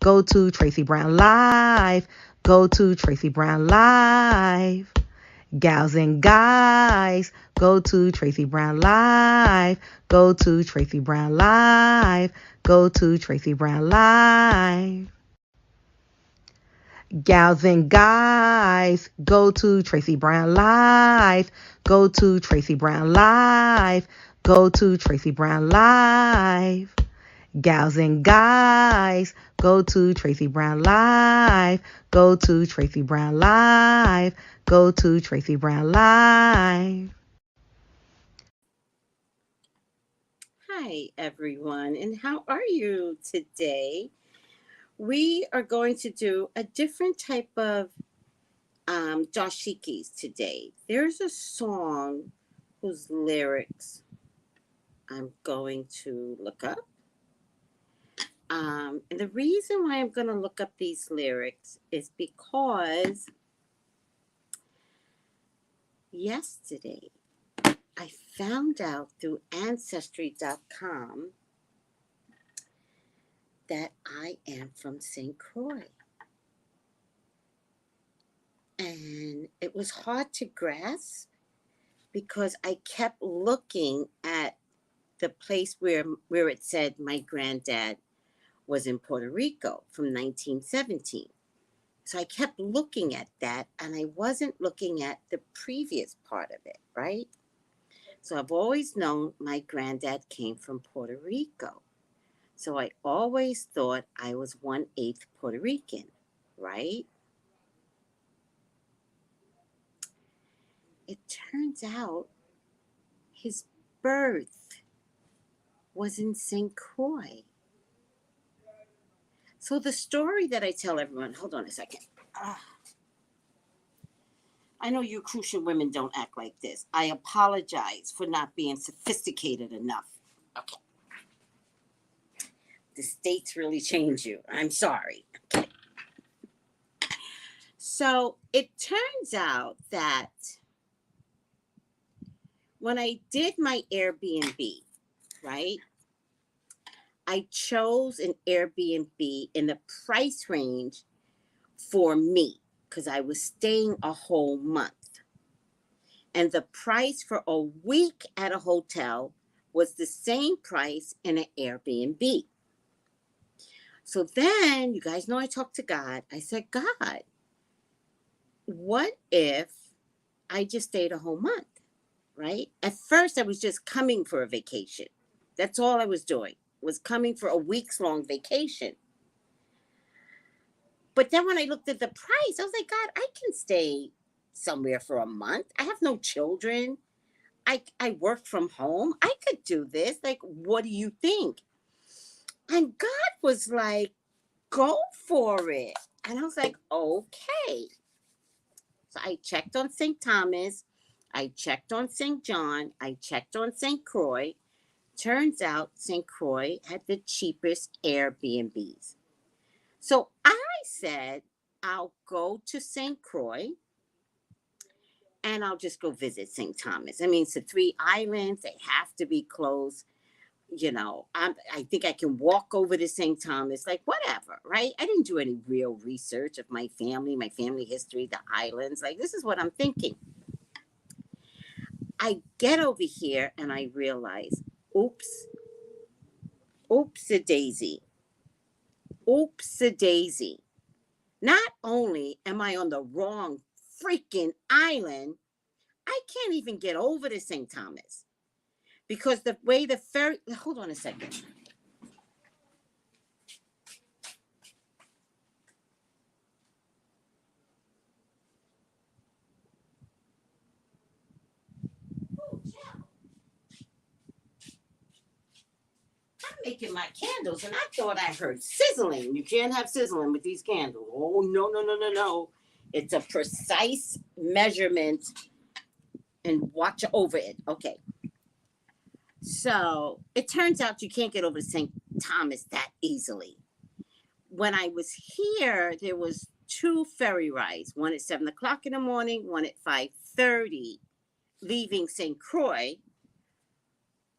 Go to Tracey Brown Live. Go to Tracey Brown Live. Gals and guys, go to Tracey Brown Live. Go to Tracey Brown Live. Go to Tracey Brown Live. Gals and guys, go to Tracey Brown Live. Go to Tracey Brown Live. Go to Tracey Brown Live. Gals and guys, go to Tracey Brown Live. Go to Tracey Brown Live. Go to Tracey Brown Live. Hi, everyone, and how are you today? We are going to do a different type of dashikis today. There's a song whose lyrics I'm going to look up. And the reason why I'm going to look up these lyrics is because yesterday I found out through Ancestry.com that I am from St. Croix. And it was hard to grasp because I kept looking at the place where it said my granddad was in Puerto Rico from 1917. So I kept looking at that and I wasn't looking at the previous part of it, right? So I've always known my granddad came from Puerto Rico. So I always thought I was 1/8 Puerto Rican, right? It turns out his birth was in St. Croix. So the story that I tell everyone, hold on a second. I know you Crucian women don't act like this. I apologize for not being sophisticated enough. Okay. The states really change you. I'm sorry. Okay. So it turns out that when I did my Airbnb, right, I chose an Airbnb in the price range for me because I was staying a whole month. And the price for a week at a hotel was the same price in an Airbnb. So then, you guys know I talked to God. I said, God, what if I just stayed a whole month, right? At first, I was just coming for a vacation. That's all I was doing, was coming for a week's long vacation. But then when I looked at the price, I was like, God, I can stay somewhere for a month. I have no children. I work from home. I could do this. Like, what do you think? And God was like, go for it. And I was like, okay. So I checked on St. Thomas. I checked on St. John. I checked on St. Croix. Turns out St. Croix had the cheapest Airbnbs. So I said, I'll go to St. Croix and I'll just go visit St. Thomas. I mean, it's the 3 islands. They have to be close. You know, I think I can walk over to St. Thomas, like whatever, right? I didn't do any real research of my family history, the islands. Like, this is what I'm thinking. I get over here and I realize, oops-a-daisy. Oops-a-daisy. Not only am I on the wrong freaking island, I can't even get over to St. Thomas. Because the way the ferry, hold on a second. I'm making my candles and I thought I heard sizzling. You can't have sizzling with these candles. Oh, no. It's a precise measurement and watch over it. Okay. So it turns out you can't get over to St. Thomas that easily. When I was here, there was 2 ferry rides, one at 7 o'clock in the morning, one at 5:30, leaving St. Croix.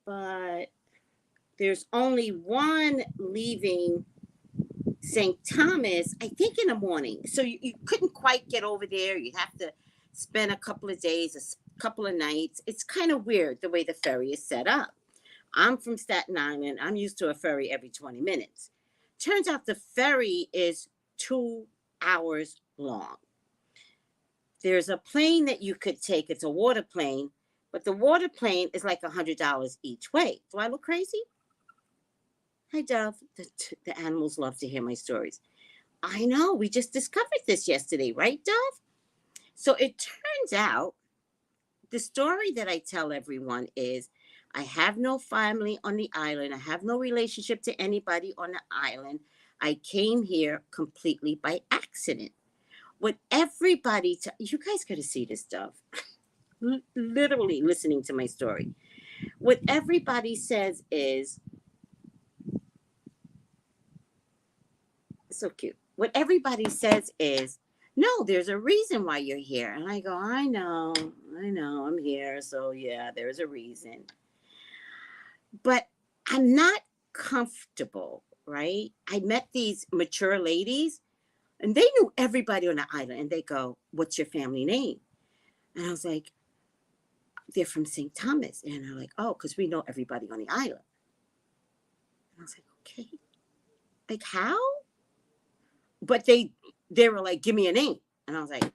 But there's only one leaving St. Thomas, I think in the morning. So you couldn't quite get over there. You have to spend a couple of days, a couple of nights. It's kind of weird the way the ferry is set up. I'm from Staten Island. I'm used to a ferry every 20 minutes. Turns out the ferry is 2 hours long. There's a plane that you could take. It's a water plane, but the water plane is like $100 each way. Do I look crazy? Hi, Dove. The animals love to hear my stories. I know. We just discovered this yesterday, right, Dove? So it turns out the story that I tell everyone is I have no family on the island. I have no relationship to anybody on the island. I came here completely by accident. What everybody, you guys got to see this stuff. Literally listening to my story. What everybody says is, so cute. What everybody says is, no, there's a reason why you're here. And I go, I know, I'm here. So yeah, there's a reason. But I'm not comfortable, right? I met these mature ladies and they knew everybody on the island. And they go, what's your family name? And I was like, they're from St. Thomas. And they're like, oh, because we know everybody on the island. And I was like, okay. Like, how? But they were like, give me a name. And I was like,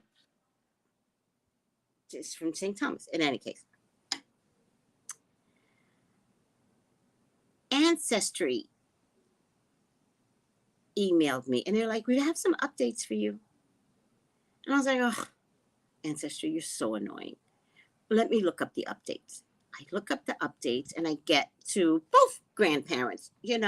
just from St. Thomas. In any case. Ancestry emailed me. And they're like, we have some updates for you. And I was like, oh, Ancestry, you're so annoying. Let me look up the updates. I look up the updates and I get to both grandparents, and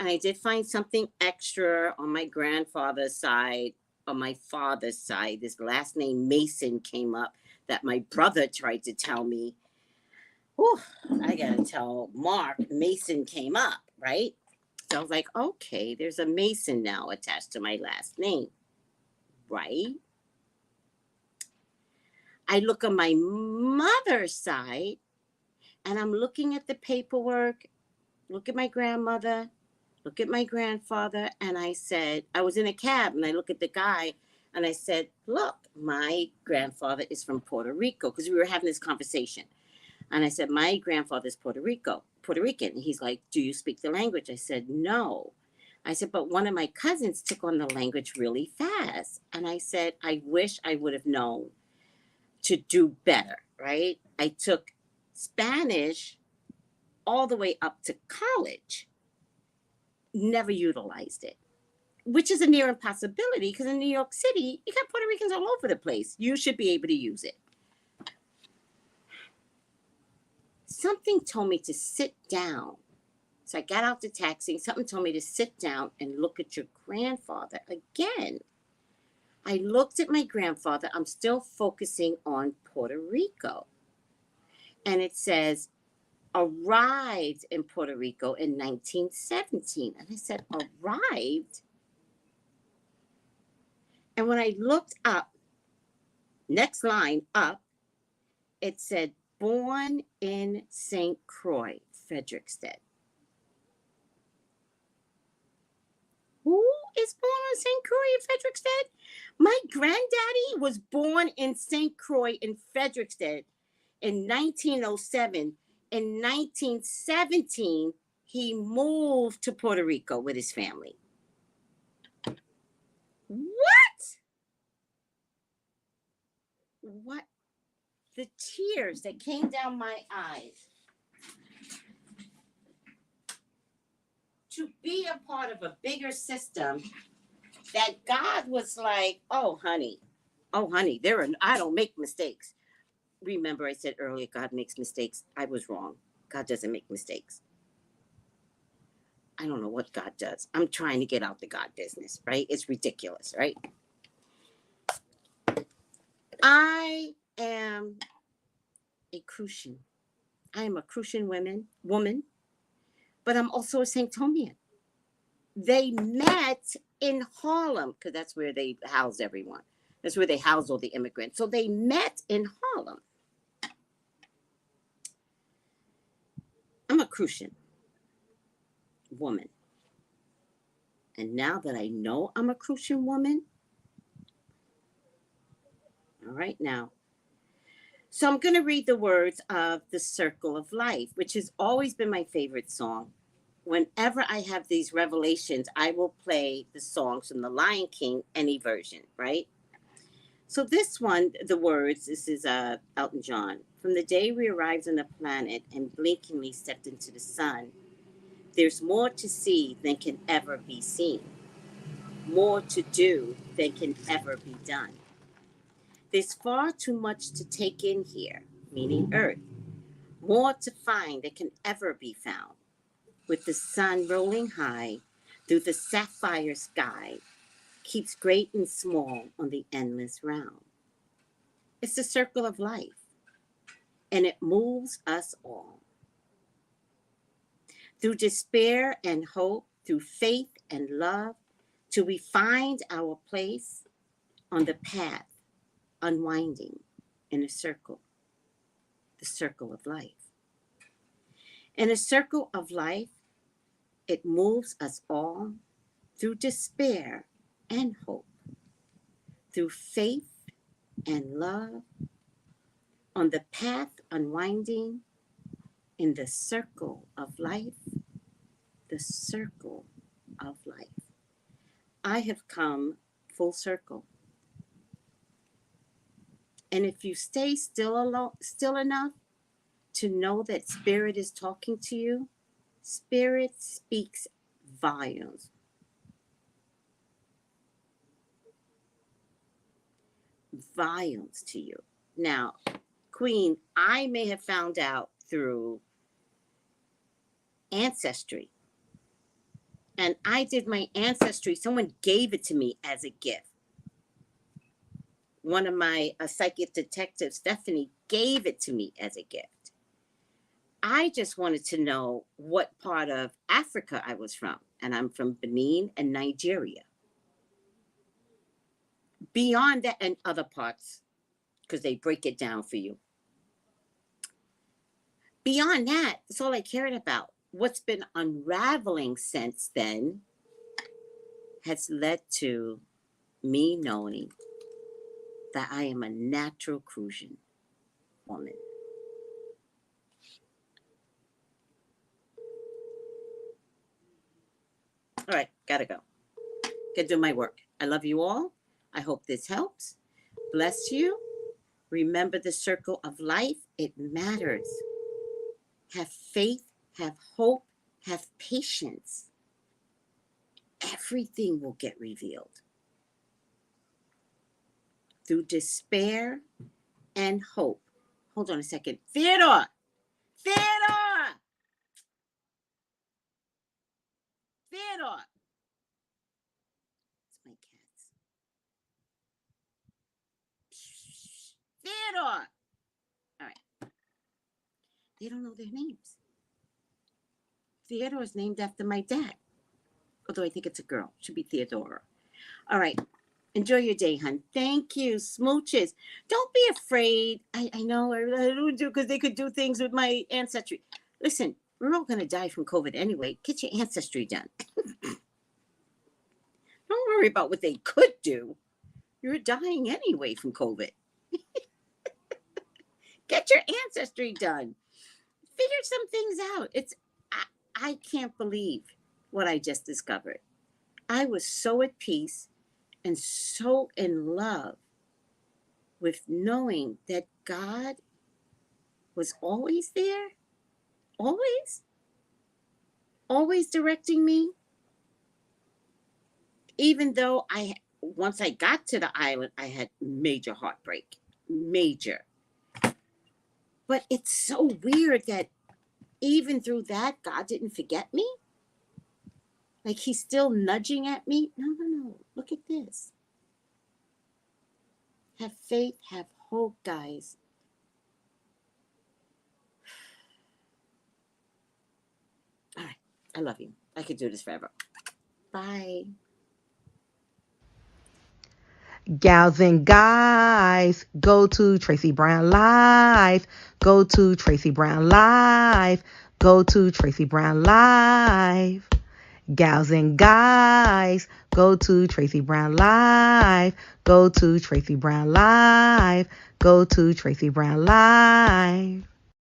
I did find something extra on my grandfather's side. On my father's side, this last name Mason came up that my brother tried to tell me. Oh, I gotta tell Mark, Mason came up, right? So I was like, okay, there's a Mason now attached to my last name, right? I look on my mother's side and I'm looking at the paperwork, look at my grandmother, look at my grandfather. And I said, I was in a cab and I look at the guy and I said, look, my grandfather is from Puerto Rico, because we were having this conversation. And I said, my grandfather's Puerto Rican. And he's like, do you speak the language? I said, no. I said, but one of my cousins took on the language really fast. And I said, I wish I would have known to do better, right? I took Spanish all the way up to college, never utilized it, which is a near impossibility because in New York City, you got Puerto Ricans all over the place. You should be able to use it. Something told me to sit down. So I got out the taxi. Something told me to sit down and look at your grandfather again. I looked at my grandfather. I'm still focusing on Puerto Rico. And it says, arrived in Puerto Rico in 1917. And I said, arrived? And when I looked up, next line up, it said, born in St. Croix, Frederiksted. Who is born in St. Croix in Frederiksted? My granddaddy was born in St. Croix in Frederiksted in 1907. In 1917, he moved to Puerto Rico with his family. What? The tears that came down my eyes. To be a part of a bigger system that God was like, oh, honey, I don't make mistakes. Remember, I said earlier, God makes mistakes. I was wrong. God doesn't make mistakes. I don't know what God does. I'm trying to get out the God business, right? It's ridiculous, right? I am a Crucian. I am a Crucian woman, but I'm also a Sanctomian. They met in Harlem, because that's where they housed everyone. That's where they housed all the immigrants. So they met in Harlem. I'm a Crucian woman. And now that I know I'm a Crucian woman, all right now. So I'm going to read the words of The Circle of Life, which has always been my favorite song. Whenever I have these revelations, I will play the songs from The Lion King, any version, right? So this one, the words, this is Elton John. From the day we arrived on the planet and blinkingly stepped into the sun, there's more to see than can ever be seen, more to do than can ever be done. There's far too much to take in here, meaning Earth, more to find than can ever be found. With the sun rolling high through the sapphire sky, keeps great and small on the endless round. It's the circle of life, and it moves us all. Through despair and hope, through faith and love, till we find our place on the path, unwinding in a circle, the circle of life. In a circle of life, it moves us all through despair and hope, through faith and love, on the path unwinding in the circle of life, the circle of life. I have come full circle. And if you stay still enough to know that Spirit is talking to you, Spirit speaks volumes. Volumes to you. Now, Queen, I may have found out through ancestry. And I did my ancestry. Someone gave it to me as a gift. One of my psychic detectives, Stephanie, gave it to me as a gift. I just wanted to know what part of Africa I was from. And I'm from Benin and Nigeria. Beyond that and other parts, because they break it down for you. Beyond that, that's all I cared about. What's been unraveling since then has led to me knowing that I am a natural Crucian woman. All right, gotta go. Gotta do my work. I love you all. I hope this helps. Bless you. Remember the circle of life. It matters. Have faith, have hope, have patience. Everything will get revealed. Through despair and hope. Hold on a second. Theodore! Theodore! Theodore! It's my cats. Theodore! All right. They don't know their names. Theodore is named after my dad. Although I think it's a girl. Should be Theodora. All right. Enjoy your day, hon. Thank you. Smooches. Don't be afraid. I know I don't do because they could do things with my ancestry. Listen, we're all going to die from COVID anyway. Get your ancestry done. Don't worry about what they could do. You're dying anyway from COVID. Get your ancestry done. Figure some things out. I can't believe what I just discovered. I was so at peace and so in love with knowing that God was always there, always directing me. Even though once I got to the island, I had major heartbreak, major. But it's so weird that even through that, God didn't forget me. Like he's still nudging at me. No. Look at this. Have faith, have hope, guys. All right. I love you. I could do this forever. Bye. Gals and guys, go to Tracey Brown Live. Go to Tracey Brown Live. Go to Tracey Brown Live. Gals and guys, go to Tracey Brown Live. Go to Tracey Brown Live. Go to Tracey Brown Live.